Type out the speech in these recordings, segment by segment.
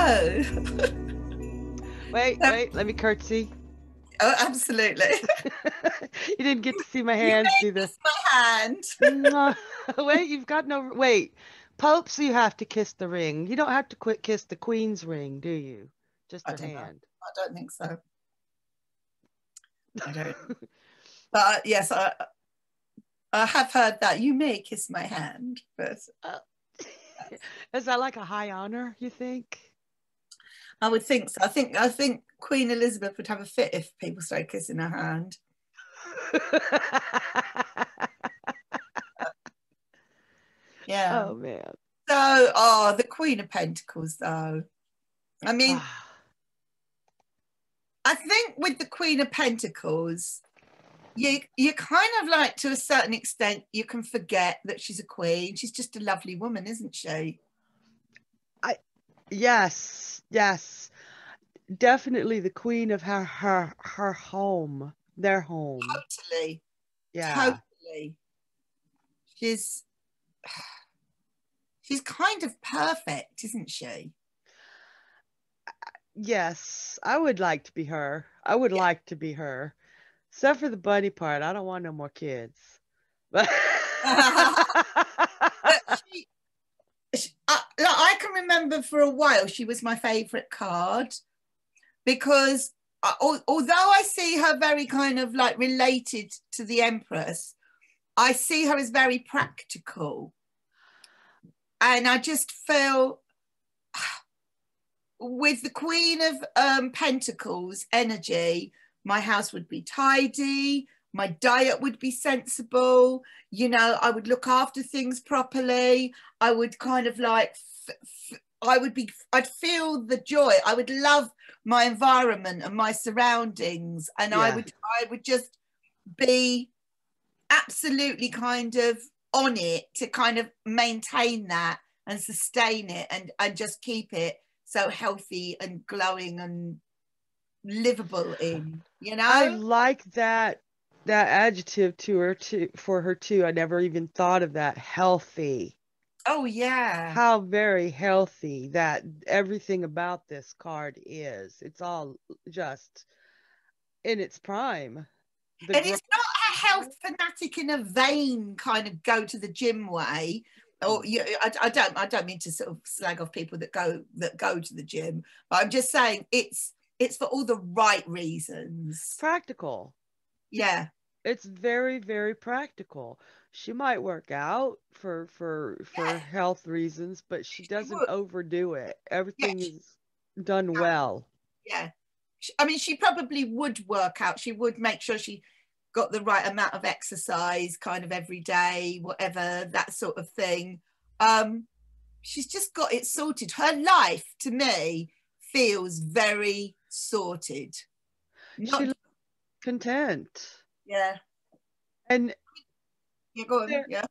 Oh. Wait, wait, let me curtsy. Oh, absolutely. You didn't get to see my You hands may do the. kiss my hand. Mwah. Wait, you've got no. Wait. Popes, you have to kiss the ring. You don't have to quit kiss the queen's ring, do you? Just I her don't know. hand. I don't think so. I don't. But yes, I have heard that you may kiss my hand, but Uh, Is that like a high honor, you think? I would think so. I think Queen Elizabeth would have a fit if people started kissing her hand. Yeah. Oh, man. So, oh, the Queen of Pentacles, though. I mean, Ah, I think with the Queen of Pentacles, you kind of like, to a certain extent, you can forget that she's a queen. She's just a lovely woman, isn't she? I yes, yes. Definitely the queen of her home, their home. Totally, Yeah. totally. She's she's kind of perfect, isn't she? Yes, I would like to be her. I would Yeah. like to be her. Except for the bunny part. I don't want no more kids. But But I can remember for a while she was my favorite card because although I see her very kind of like related to the Empress, I see her as very practical. And I just feel with the Queen of Pentacles energy, my house would be tidy, my diet would be sensible, you know, I would look after things properly. I would kind of like, I'd feel the joy. I would love my environment and my surroundings. And yeah. I would just be absolutely kind of on it to kind of maintain that and sustain it and just keep it so healthy and glowing and livable in, you I know? like that adjective to her too for her too. I never even thought of that. Healthy. Oh, yeah. How very healthy that everything about this card is. It's all just in its prime. The And growth. it's not a health fanatic in a vain kind of go to the gym way. Or Mm. I don't mean to sort of slag off people that go to the gym, but I'm just saying it's for all the right reasons. Practical. Yeah. It's very, very practical. She might work out for Yeah, health reasons, but she she doesn't would. overdo it. Yeah, Everything is done well. yeah. I mean, she probably would work out. She would make sure she got the right amount of exercise kind of every day, whatever, that sort of thing. Um, she's just got it sorted. Her life to me feels very sorted. She Not, looks content. yeah. And Yeah, go on. there Yeah.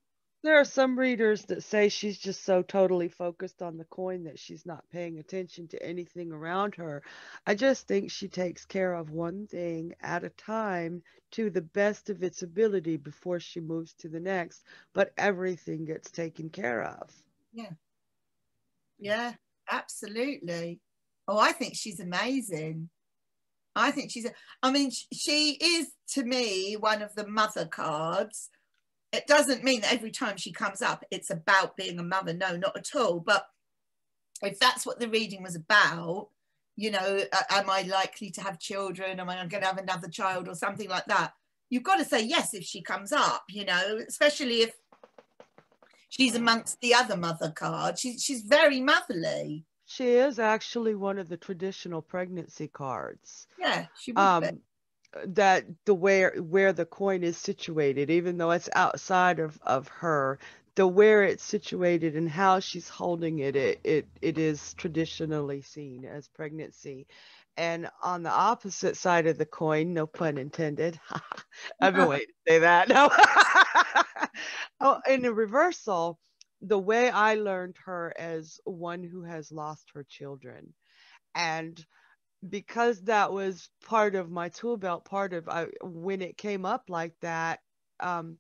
there are some readers that say she's just so totally focused on the coin that she's not paying attention to anything around her. I just think she takes care of one thing at a time to the best of its ability before she moves to the next, but everything gets taken care of. Yeah. Yeah. Absolutely. Oh, I think she's amazing. I think I mean, she is to me one of the mother cards. It doesn't mean that every time she comes up, it's about being a mother. No, not at all. But if that's what the reading was about, you know, am I likely to have children? Am I going to have another child or something like that? You've got to say yes if she comes up, you know, especially if she's amongst the other mother cards. She's very motherly. She is actually one of the traditional pregnancy cards. Yeah, she would be. Um, that the where the coin is situated, even though it's outside of her, the where it's situated and how she's holding it, it is traditionally seen as pregnancy. And on the opposite side of the coin, no pun intended. I've been waiting to say that. No. Oh, in the reversal, the way I learned her as one who has lost her children. And because that was part of my tool belt, part of when it came up like that, um,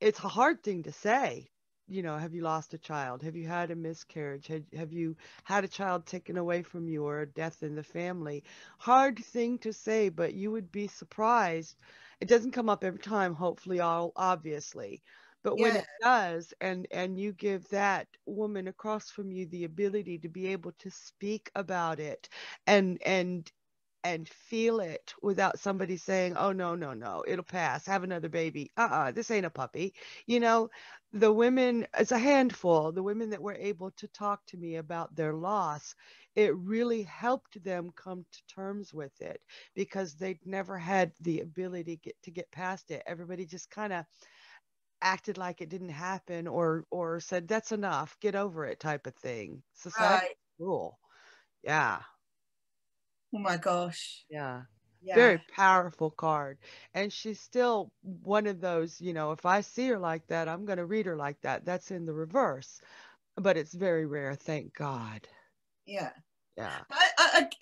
it's a hard thing to say have you lost a child? Have you had a miscarriage? Have you had a child taken away from you or a death in the family? Hard thing to say, but you would be surprised. It doesn't come up every time, hopefully, all obviously. But when Yeah, it does, and you give that woman across from you the ability to be able to speak about it and feel it without somebody saying, "Oh, no, no, no, it'll pass. Have another baby. This ain't a puppy." You know, the women, it's a handful, the women that were able to talk to me about their loss, it really helped them come to terms with it because they'd never had the ability to get past it. Everybody just kind of acted like it didn't happen or said, "That's enough, get over it," type of thing. Society right. rule. Yeah. Oh my gosh. Yeah. Very Yeah, powerful card. And she's still one of those, if I see her like that, I'm going to read her like that. That's in the reverse. But it's very rare, thank God. yeah. Yeah.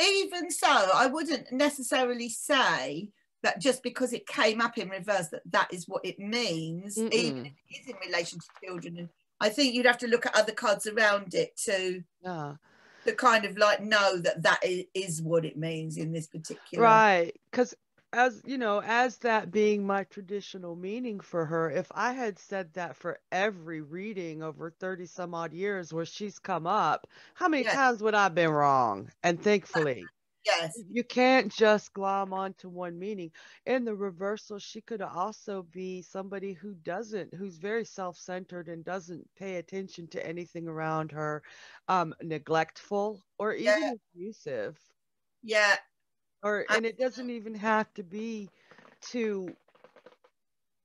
Even so, I wouldn't necessarily say that just because it came up in reverse that that is what it means, even Mm-mm. if it is in relation to children. And I think you'd have to look at other cards around it Yeah. to kind of like know that that is what it means in this particular. Right. Because as that being my traditional meaning for her, if I had said that for every reading over 30 some odd years where she's come up, how many Yeah. times would I have been wrong? And thankfully, Yes. you can't just glom onto one meaning. In the reversal, she could also be somebody who's very self-centered and doesn't pay attention to anything around her, neglectful or Yeah. even abusive. Yeah. And it doesn't even have to be to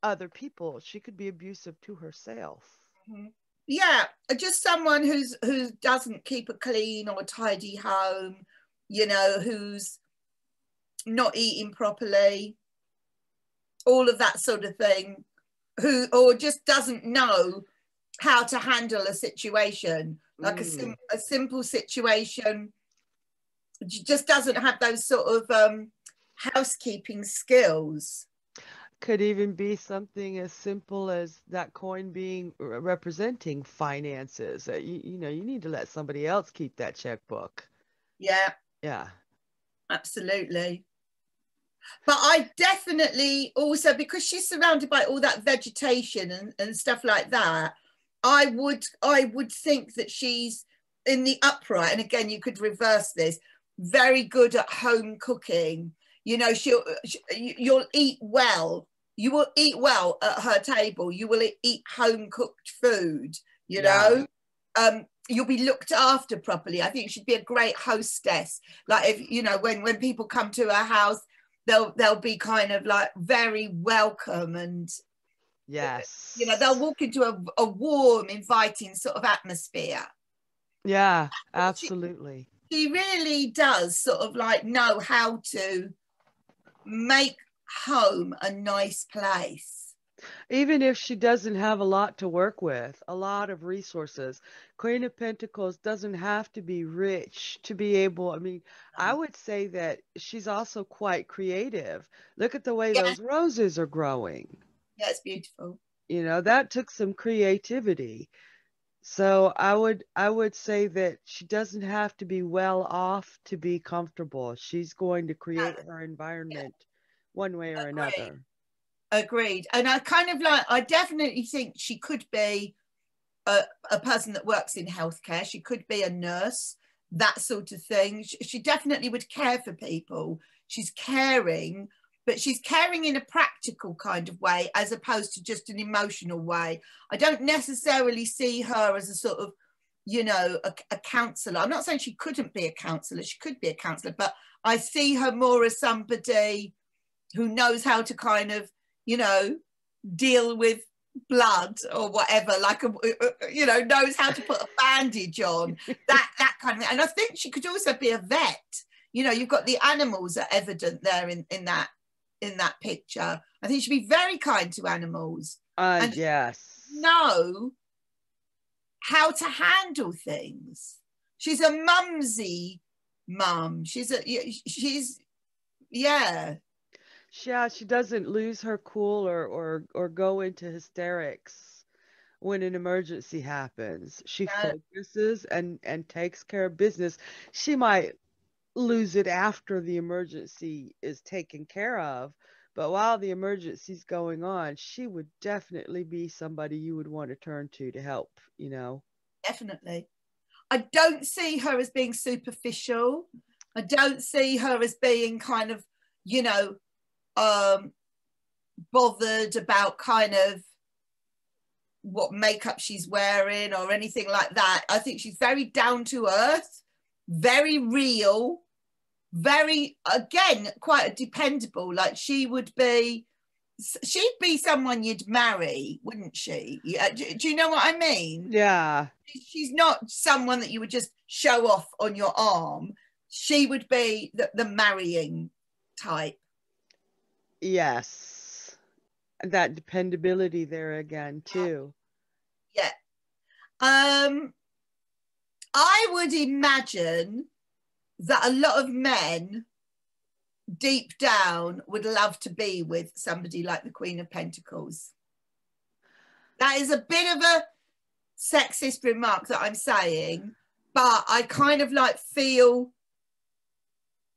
other people. She could be abusive to herself. Mhm. Yeah, just someone who doesn't keep a clean or tidy home, who's not eating properly, all of that sort of thing, who or just doesn't know how to handle a situation, like Mm. a simple situation, just doesn't have those sort of housekeeping skills. Could even be something as simple as that coin being representing finances. You need to let somebody else keep that checkbook. Yeah, Yeah. absolutely. But I definitely also, because she's surrounded by all that vegetation and stuff like that, I would think that she's in the upright. And again, you could reverse this. Very good at home cooking. You'll eat well. You will eat well at her table. You will eat home cooked food. You Yeah. know, you'll be looked after properly. I think she'd be a great hostess. Like if when people come to her house, they'll be kind of like very welcome, and they'll Yes. walk into a warm, inviting sort of atmosphere. Yeah, She, absolutely. she really does sort of like know how to make home a nice place. Even if she doesn't have a lot to work with, a lot of resources, Queen of Pentacles doesn't have to be rich to be able. I mean, I would say that she's also quite creative. Look at the way Yeah, those roses are growing. yeah, it's beautiful. That took some creativity. So I would say that she doesn't have to be well off to be comfortable. She's going to create her Yeah, environment one way or agreed. another. Agreed. And I definitely think she could be a person that works in healthcare. She could be a nurse, that sort of thing. She definitely would care for people. She's caring, but she's caring in a practical kind of way as opposed to just an emotional way. I don't necessarily see her as a sort of, a counselor. I'm not saying she couldn't be a counselor. She could be a counselor, but I see her more as somebody who knows how to kind of, you know, deal with blood or whatever, like knows how to put a bandage on, that kind of thing. And I think she could also be a vet. You've got the animals are evident there in that picture. I think she'd be very kind to animals and Yes. know how to handle things. She's a mumsy mum. She's yeah. Yeah, she doesn't lose her cool or go into hysterics when an emergency happens. She No, focuses and takes care of business. She might lose it after the emergency is taken care of, but while the emergency's going on, she would definitely be somebody you would want to turn to help, you know. definitely. I don't see her as being superficial. I don't see her as being kind of, you know, bothered about kind of what makeup she's wearing or anything like that. I think she's very down to earth, very real, very, again, quite dependable. Like she'd be someone you'd marry, wouldn't she? Yeah. Do you know what I mean? Yeah. She's not someone that you would just show off on your arm. She would be the marrying type. Yes. That dependability there again too. Yeah. I would imagine that a lot of men deep down would love to be with somebody like the Queen of Pentacles. That is a bit of a sexist remark that I'm saying, but I kind of like feel,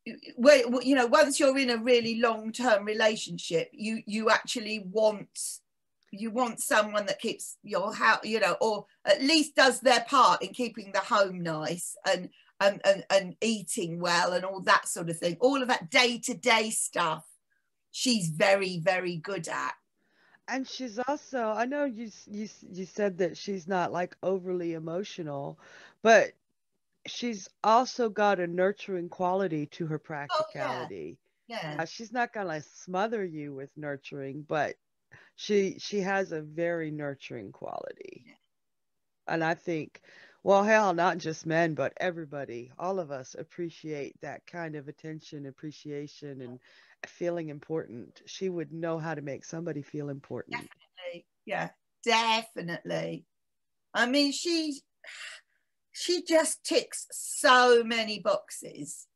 you know, once you're in a really long-term relationship, you actually want someone that keeps your house, you know, or at least does their part in keeping the home nice and eating well and all that sort of thing. All of that day-to-day stuff she's very, very good at. And she's also, I know you said that she's not like overly emotional, but she's also got a nurturing quality to her Oh yeah, practicality. yeah. She's not gonna like smother you with nurturing, but she has a very nurturing quality. And I think, well, hell, not just men, but everybody, all of us appreciate that kind of attention, appreciation, and feeling important. She would know how to make somebody feel important. Definitely, yeah, definitely. I mean, she just ticks so many boxes.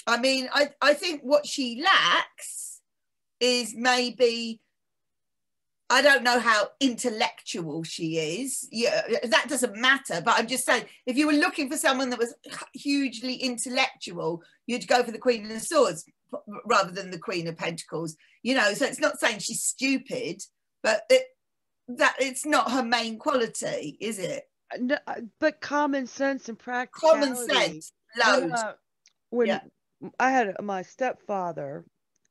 I mean, I think what she lacks is maybe, I don't know how intellectual she is. Yeah, that doesn't matter. But I'm just saying, if you were looking for someone that was hugely intellectual, you'd go for the Queen of Swords rather than the Queen of Pentacles. You know, so it's not saying she's stupid, but it's not her main quality, is it? No, but common sense and Common practicality. sense, When loads. when Yeah. I had my stepfather,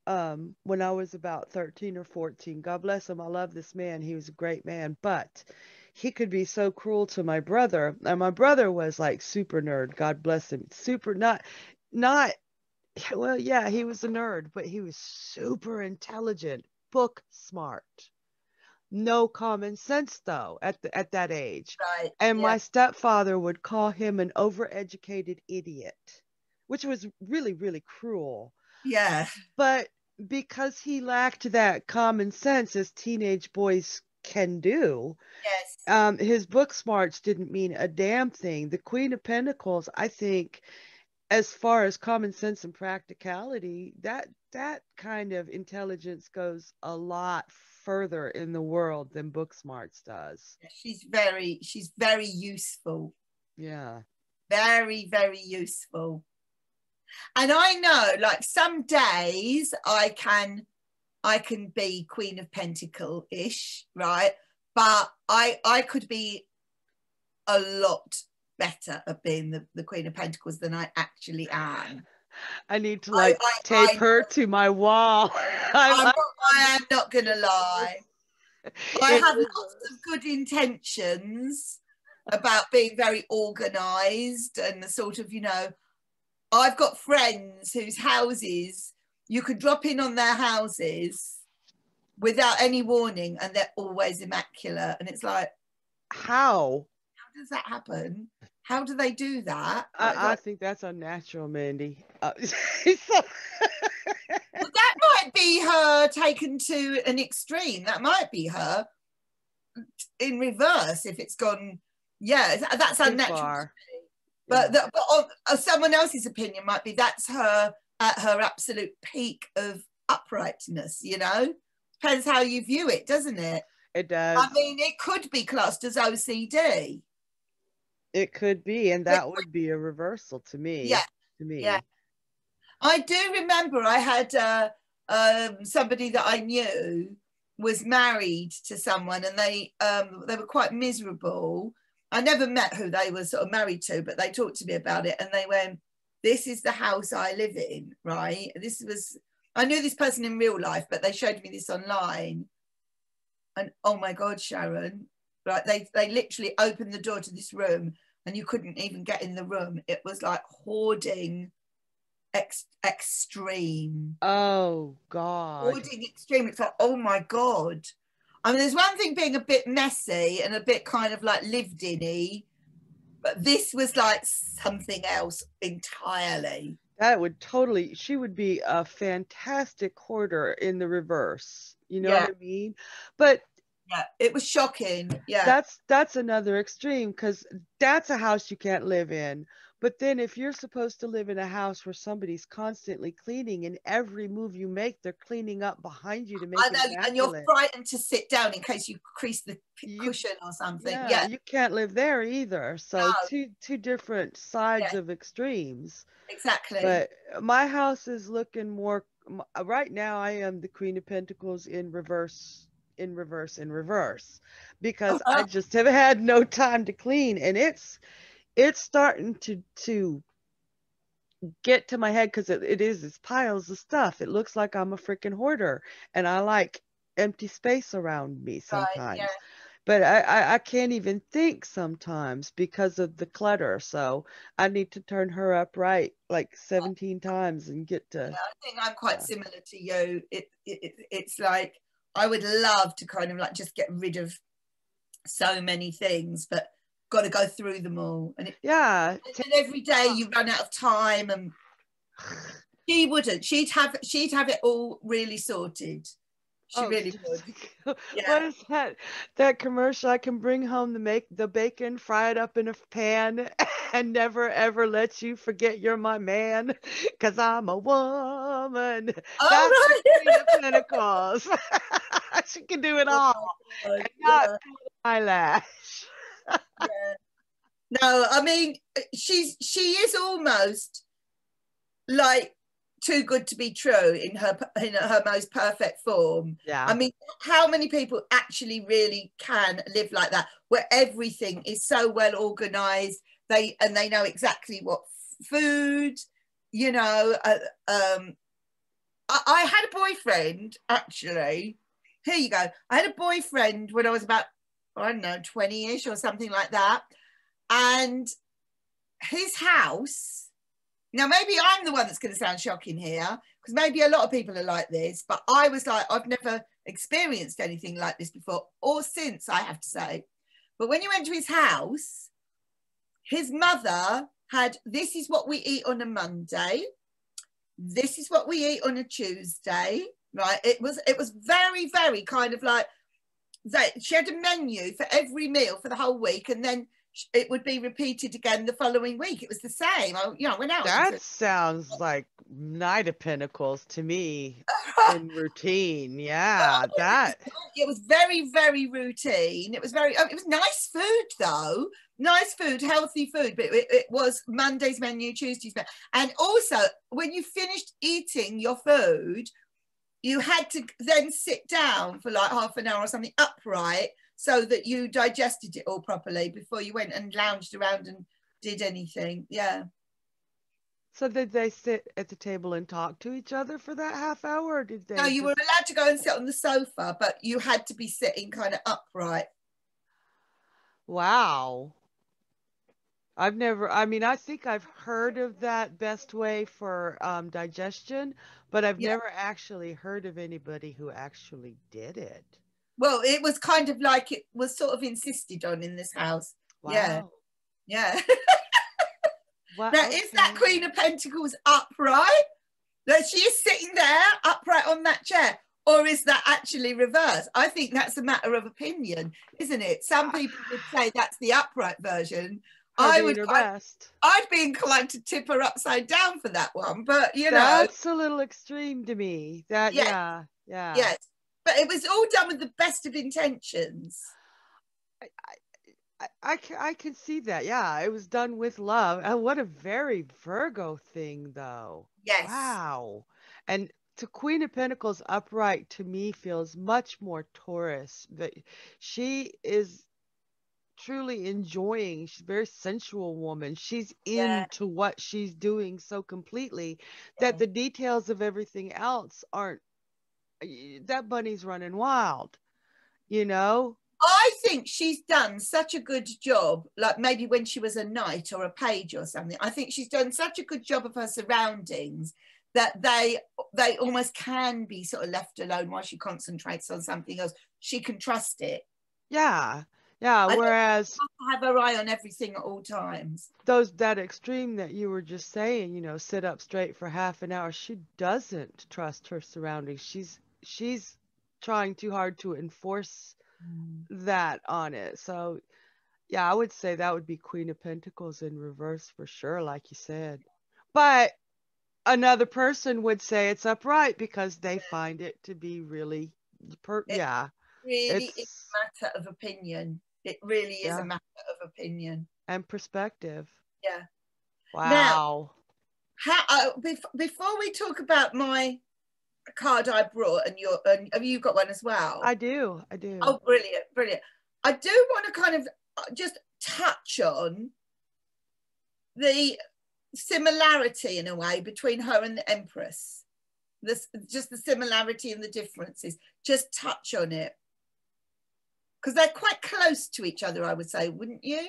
when I was about 13 or 14. God bless him. I love this man. He was a great man, but he could be so cruel to my brother. And my brother was like super nerd. God bless him. Super not well, yeah, he was a nerd, but he was super intelligent, book smart. No common sense though at that age. Right. And Yeah. my stepfather would call him an overeducated idiot, which was really, really cruel. Yeah. But because he lacked that common sense as teenage boys can do, Yes. his book smarts didn't mean a damn thing. The Queen of Pentacles, I think, as far as common sense and practicality, that kind of intelligence goes a lot further in the world than book smarts does. She's very useful. Yeah. Very, very useful. And I know, like, some days I can be Queen of Pentacle-ish, right? But I could be a lot better at being the Queen of Pentacles than I actually am. I need to like tape I her to my wall. I am not gonna lie. I In have lots reverse. of good intentions about being very organized and the sort of, you know, I've got friends whose houses you could drop in on their houses without any warning and they're always immaculate. And it's like, How? how does that happen? How do they do that? I think that's unnatural, Mandy. Well, that might be her taken to an extreme. That might be her in reverse if it's gone. Yeah, that's Too unnatural. far. But, Yeah. Someone else's opinion might be that's her at her absolute peak of uprightness, you know? Depends how you view it, doesn't it? It does. I mean, it could be classed as OCD. It could be, and that would be a reversal to me. Yeah, To yeah. me. I do remember I had somebody that I knew was married to someone, and they were quite miserable. I never met who they were sort of married to, but they talked to me about it, and they went, "This is the house I live in, right?" This was, I knew this person in real life, but they showed me this online, and oh my God, Sharon, right? They literally opened the door to this room, and you couldn't even get in the room. It was like hoarding extreme. Oh God. Hoarding extreme. It's like, oh my God. I mean, there's one thing being a bit messy and a bit kind of like lived in-y, but this was like something else entirely. That would totally, she would be a fantastic hoarder in the reverse. You know Yeah. what I mean? But Yeah, it was shocking. Yeah. that's another extreme, because that's a house you can't live in. But then if you're supposed to live in a house where somebody's constantly cleaning, and every move you make, they're cleaning up behind you to make I it know, and you're immaculate. frightened to sit down in case you crease the You, cushion or something. yeah, Yeah. you can't live there either. So No. two different sides Yeah, of extremes. exactly. But my house is looking more right now. I am the Queen of Pentacles in reverse, in reverse, in reverse, because I just have had no time to clean, and it's starting to get to my head, because it's piles of stuff. It looks like I'm a freaking hoarder, and I like empty space around me Right. Yeah. sometimes. But I can't even think sometimes because of the clutter. So I need to turn her up right like 17 times and get Yeah, to. I think I'm quite Yeah. similar to you. It's like I would love to kind of like just get rid of so many things, but got to go through them all. And Yeah. and every day you run out of time, and she wouldn't. She'd have it all really sorted. She Oh, really would. Yeah. what is that? That commercial? I can bring home the bacon, fry it up in a pan, and never ever let you forget you're my man, 'cause I'm a woman. All That's the right. Queen of Pentacles. She can do it all Oh, and not yeah, pull an eyelash. yeah. No, I mean she is almost like too good to be true in her most perfect form. Yeah. I mean, how many people actually really can live like that, where everything is so well organized, they know exactly what food, you know. I had a boyfriend, actually. Here you go. I had a boyfriend when I was about, I don't know, 20-ish or something like that, and his house, now, maybe I'm the one that's going to sound shocking here, because maybe a lot of people are like this, but I was like, I've never experienced anything like this before, or since, I have to say. But when you went to his house, his mother had, this is what we eat on a Monday, this is what we eat on a Tuesday, right? It was very, very kind of like, that she had a menu for every meal for the whole week, and then it would be repeated again the following week. It was the same. I went out That into sounds like Knight of Pentacles to me in routine. Yeah, that. it was very, very routine. It was very, it was nice food though. Nice food, healthy food, but it was Monday's menu, Tuesday's menu. And also, when you finished eating your food, you had to then sit down for like half an hour or something upright, so that you digested it all properly before you went and lounged around and did anything. Yeah. So did they sit at the table and talk to each other for that half hour, or did No, they you were just? allowed to go and sit on the sofa, but you had to be sitting kind of upright. Wow. I've never, I mean, I think I've heard of that best way for digestion, but I've Yeah. never actually heard of anybody who actually did it. Well, it was kind of like it was sort of insisted on in this house. Yeah. Wow. Yeah. Wow. Now, is that Okay. Queen of Pentacles upright? That she is sitting there upright on that chair? Or is that actually reversed? I think that's a matter of opinion, isn't it? Some people would say that's the upright version. Her I being would, her best. I'd be inclined to tip her upside down for that one, but you know, That's a little extreme to me. That, yes, yeah, yeah. yes. But it was all done with the best of intentions. I can see that. Yeah, it was done with love. And what a very Virgo thing, though. Yes. Wow. And to Queen of Pentacles upright to me feels much more Taurus. That she is truly enjoying. She's a very sensual woman. She's Yeah. into what she's doing so completely that Yeah. the details of everything else aren't. That bunny's running wild, you know? I think she's done such a good job, like maybe when she was a knight or a page or something. I think she's done such a good job of her surroundings that they almost can be sort of left alone while she concentrates on something else. She can trust it. Yeah. Yeah. I don't Whereas have her eye on everything at all times. that extreme that you were just saying, sit up straight for half an hour, she doesn't trust her surroundings. She's trying too hard to enforce that on it. So yeah, I would say that would be Queen of Pentacles in reverse for sure, like you said. But another person would say it's upright because they find it to be really It yeah, really is it's a matter of opinion. It really is a yeah, matter of opinion. and perspective. Yeah. Now, Wow. before we talk about my card I brought, and have you got one as well? I do. I do. Oh, brilliant, brilliant. I do want to kind of just touch on the similarity in a way between her and the Empress. Just the similarity and the differences. Just touch on it. Because they're quite close to each other, I would say, wouldn't you?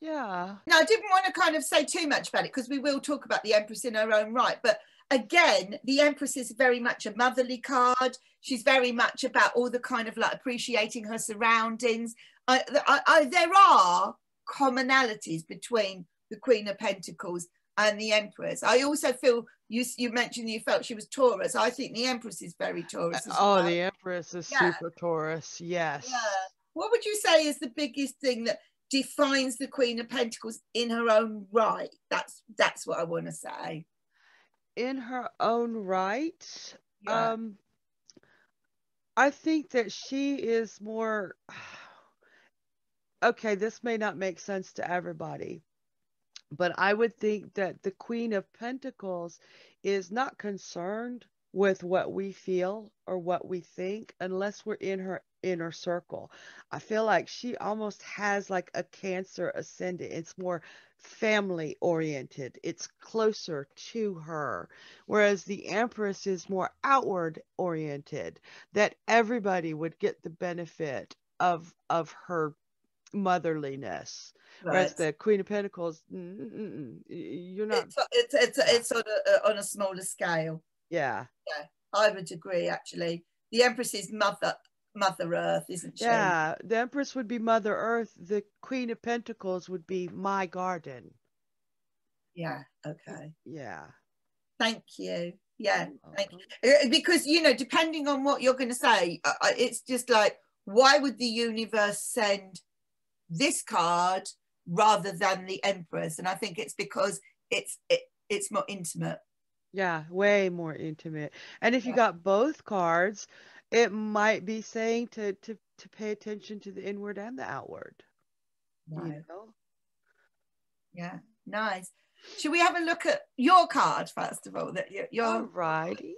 Yeah. Now, I didn't want to kind of say too much about it because we will talk about the Empress in her own right. But again, the Empress is very much a motherly card. She's very much about all the kind of like appreciating her surroundings. There are commonalities between the Queen of Pentacles and the Empress. I also feel you mentioned you felt she was Taurus. I think the Empress is very Taurus as Oh, well. the Empress is Yeah. super Taurus. Yeah. Yes. What would you say is the biggest thing that defines the Queen of Pentacles in her own right? That's what I want to say. In her own right, Yeah. I think that she is more okay, this may not make sense to everybody, but I would think that the Queen of Pentacles is not concerned with what we feel or what we think unless we're in her inner circle. I feel like she almost has like a Cancer ascendant. It's more family oriented, it's closer to her. Whereas the Empress is more outward oriented, that everybody would get the benefit of her motherliness. Whereas Right. the Queen of Pentacles, you're not. Yeah, It's sort of on a smaller scale. yeah, Yeah, I would agree. Actually, the Empress is Mother Earth, isn't she? yeah. The Empress would be Mother Earth. The Queen of Pentacles would be my garden. Yeah. Okay. Yeah. Thank you. Yeah. You're Thank welcome. you. Because depending on what you're going to say, it's just like, why would the universe send this card rather than the Empress? And I think it's because it's more intimate. Yeah, way more intimate. And if you Yeah. got both cards, it might be saying to pay attention to the inward and the outward. You No. know? Yeah. Nice. Should we have a look at your card first of all? That All you're. righty.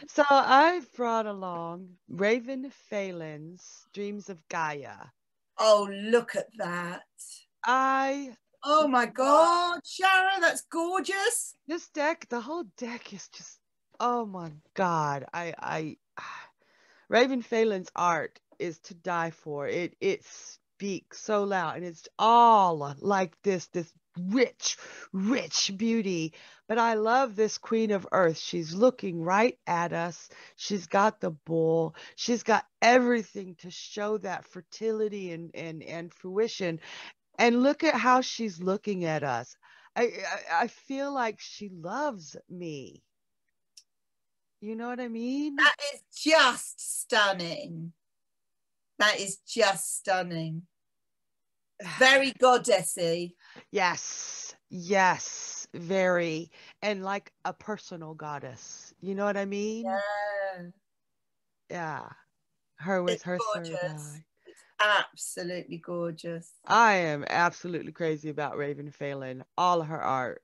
So I've brought along Raven Phelan's Dreams of Gaia. Oh, look at that. I Oh my love God, Sharon, that's gorgeous. this deck. The whole deck is just, oh my God. Raven Phelan's art is to die for. It speaks so loud and it's all like this rich, rich beauty. But I love this Queen of Earth. She's looking right at us. She's got the bull. She's got everything to show that fertility and fruition. And look at how she's looking at us. I feel like she loves me. You know what I mean? That is just stunning. That is just stunning. Very goddessy. Yes, yes, very. And like a personal goddess. You know what I mean? Yeah. Yeah. Her with It's her third gorgeous. eye. It's absolutely gorgeous. I am absolutely crazy about Raven Phelan. All of her art.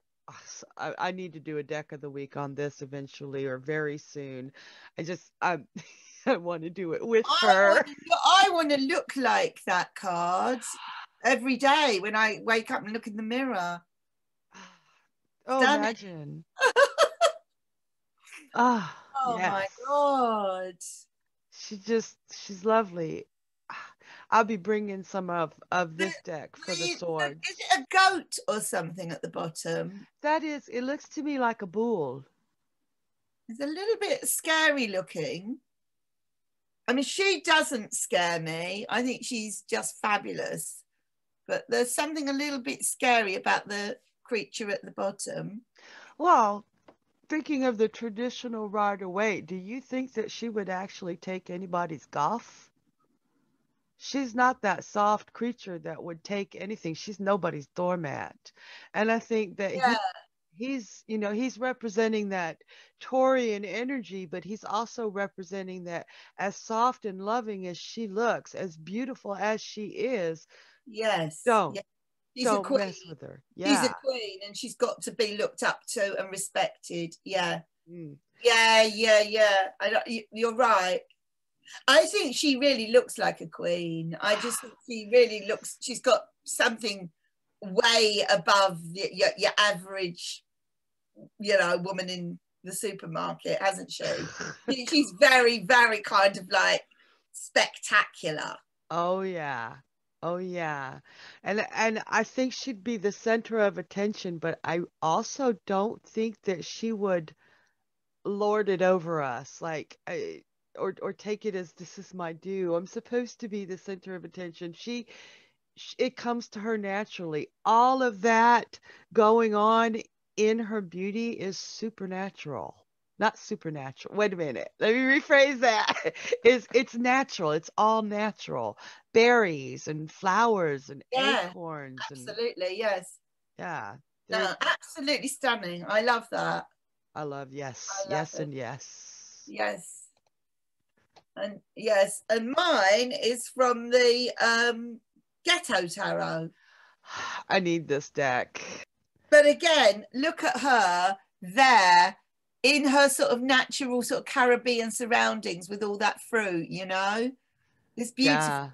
I need to do a deck of the week on this eventually or very soon. I I want to do it with her. I want to look like that card every day when I wake up and look in the mirror. Oh, Stunning. imagine. Ah, Oh my yes. God. She's lovely. I'll be bringing some of this deck for the Is swords. it a goat or something at the bottom? That is, it looks to me like a bull. It's a little bit scary looking. I mean, she doesn't scare me. I think she's just fabulous. But there's something a little bit scary about the creature at the bottom. Well, thinking of the traditional Rider-Waite, do you think that she would actually take anybody's guff? She's not that soft creature that would take anything. She's nobody's doormat. And I think that Yeah, he's representing that Taurian energy, but he's also representing that as soft and loving as she looks, as beautiful as she is, yes. don't Yeah. She's a don't queen. mess with her. She's a Yeah. queen and she's got to be looked up to and respected. Yeah. Mm. Yeah. You're right. I think she really looks like a queen. I just think she really looks, she's got something way above your average, woman in the supermarket, hasn't she? She's very, very kind of like spectacular. Oh yeah. Oh yeah. And I think she'd be the center of attention, but I also don't think that she would lord it over us or take it as this is my due. I'm supposed to be the center of attention. It comes to her naturally. All of that going on in her beauty is supernatural. Not supernatural. Wait a minute. Let me rephrase that. It's natural. It's all natural. Berries and flowers and Yeah, acorns and absolutely. Yes. yeah. There No, absolutely stunning. I love that. I love yes, I love yes it. and yes. Yes. And yes, and mine is from the Ghetto Tarot. I need this deck. But again, look at her there in her sort of natural sort of Caribbean surroundings with all that fruit, It's beautiful. Yeah.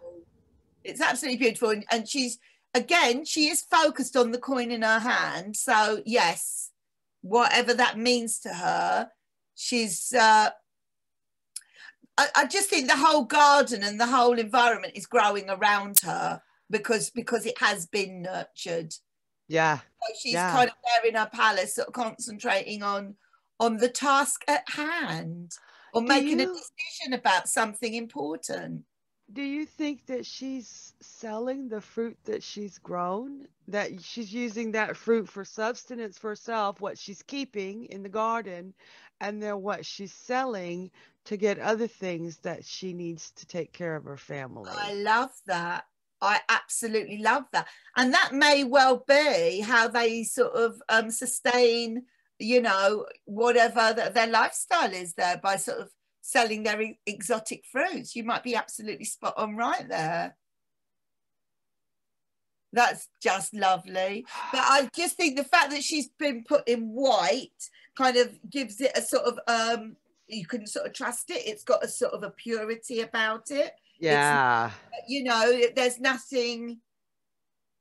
It's absolutely beautiful. And she is focused on the coin in her hand. So, yes, whatever that means to her, she's. I just think the whole garden and the whole environment is growing around her because it has been nurtured. Yeah. So she's Yeah. kind of there in her palace, sort of concentrating on the task at hand or Do making a you decision about something important. do you think that she's selling the fruit that she's grown? That she's using that fruit for substance for herself, what she's keeping in the garden, and then what she's selling to get other things that she needs to take care of her I family? love that. I absolutely love that. And that may well be how they sort of sustain, whatever their lifestyle is there by sort of selling their exotic fruits. You might be absolutely spot on right there. That's just lovely. But I just think the fact that she's been put in white kind of gives it a sort of you can sort of trust it. It's got a sort of a purity about it. It's Yeah. there's nothing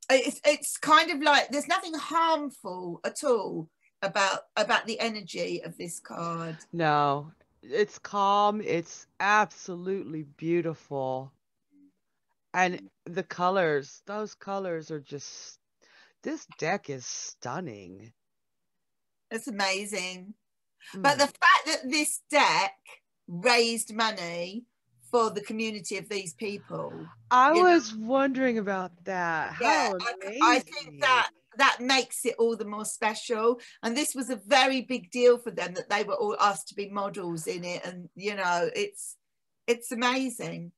it's kind of like there's nothing harmful at all about the energy of this card. No. It's calm. It's absolutely beautiful. And the colors, those colors are just, this deck is stunning. It's amazing. But Mm. the fact that this deck raised money for the community of these people, I you know, was wondering about that. yeah, How I think amazing. that makes it all the more special. And this was a very big deal for them that they were all asked to be models in it, and it's amazing.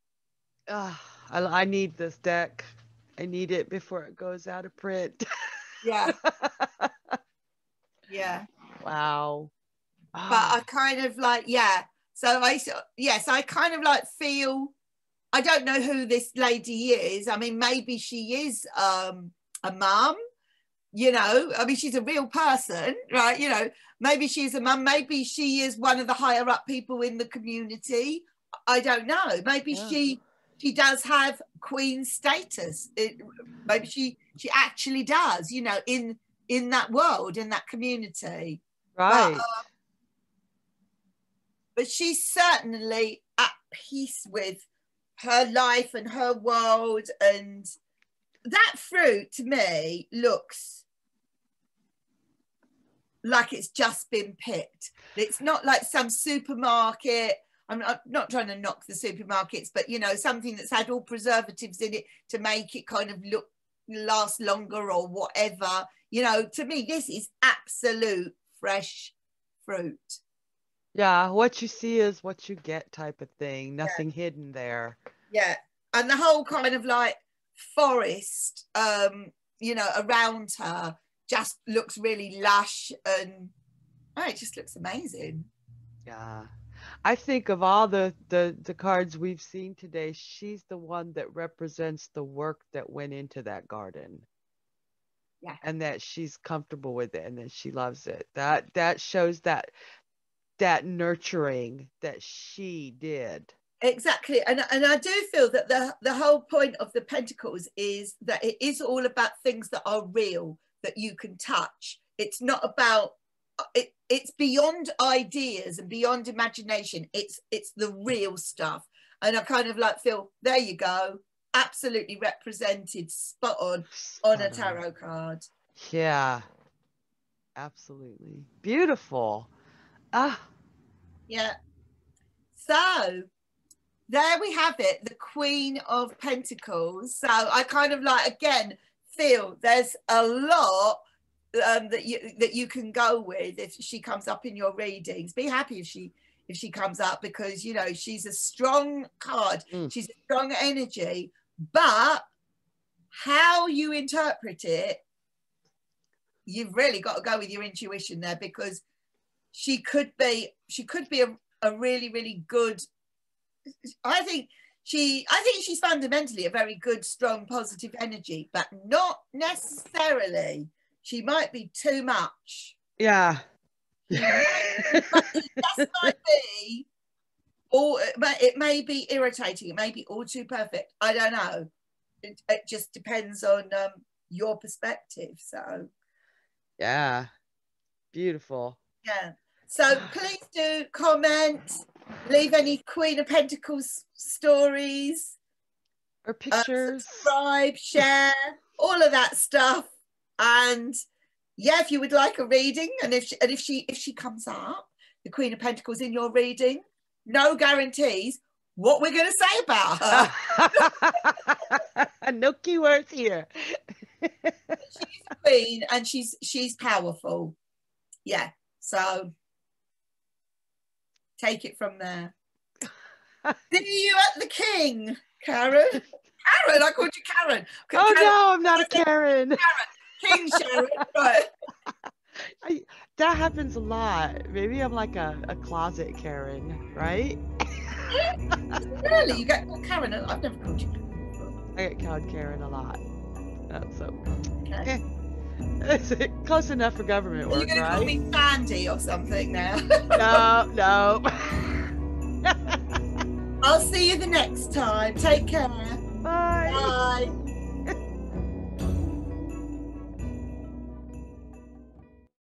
I need this deck. I need it before it goes out of print. Yeah, yeah. Wow. But I Ah, kind of like, yeah. So I kind of like feel. I don't know who this lady is. I mean, maybe she is a mum, you know. I mean, she's a real person, right? You know, maybe she's a mum. Maybe she is one of the higher up people in the community. I don't know. Maybe she does have queen status. Maybe she actually does, you know, in that world, in that community. Right. But she's certainly at peace with her life and her world, and that fruit to me looks like it's just been picked. It's not like some supermarket. I'm not trying to knock the supermarkets, but you know, something that's had all preservatives in it to make it kind of last longer or whatever. You know, to me, this is absolute fresh fruit. Yeah, what you see is what you get type of thing. Nothing hidden there. Yeah. And the whole kind of like forest, you know, around her just looks really lush, and it just looks amazing. Yeah. I think of all the cards we've seen today, she's the one that represents the work that went into that garden. Yeah. And that she's comfortable with it and that she loves it. That shows that nurturing that she did. Exactly. And I do feel that the whole point of the Pentacles is that it is all about things that are real, that you can touch. It's not about it's beyond ideas and beyond imagination. It's the real stuff. And I kind of like feel, there you go, absolutely represented, spot on a tarot card. Yeah, absolutely beautiful. Yeah. So there we have it, the Queen of Pentacles. So I kind of like, again, feel there's a lot that you can go with if she comes up in your readings. Be happy if she comes up, because you know she's a strong card. She's a strong energy, but how you interpret it, you've really got to go with your intuition there, because she could be a really, really good, I think she's fundamentally a very good, strong, positive energy, but not necessarily. She might be too much. Yeah. It just might be, or it may be irritating. It may be all too perfect. I don't know. It just depends on your perspective. So yeah, beautiful. Yeah. So please do comment, leave any Queen of Pentacles stories or pictures, subscribe, share, all of that stuff. And yeah, if you would like a reading, and if she comes up, the Queen of Pentacles in your reading, no guarantees what we're going to say about her. No keywords here. She's a queen and she's powerful. Yeah. So take it from there. See you at the King, Karen. Karen, I called you Karen. Oh, Karen, no, I'm not a Karen. King Sharon, right. That happens a lot. Maybe I'm like a closet Karen, right? Really? You get called Karen? I've never called you Karen before. I get called Karen a lot. So, okay. It's close enough for government work, You're going to call me Sandy or something now? No. I'll see you the next time. Take care. Bye. Bye.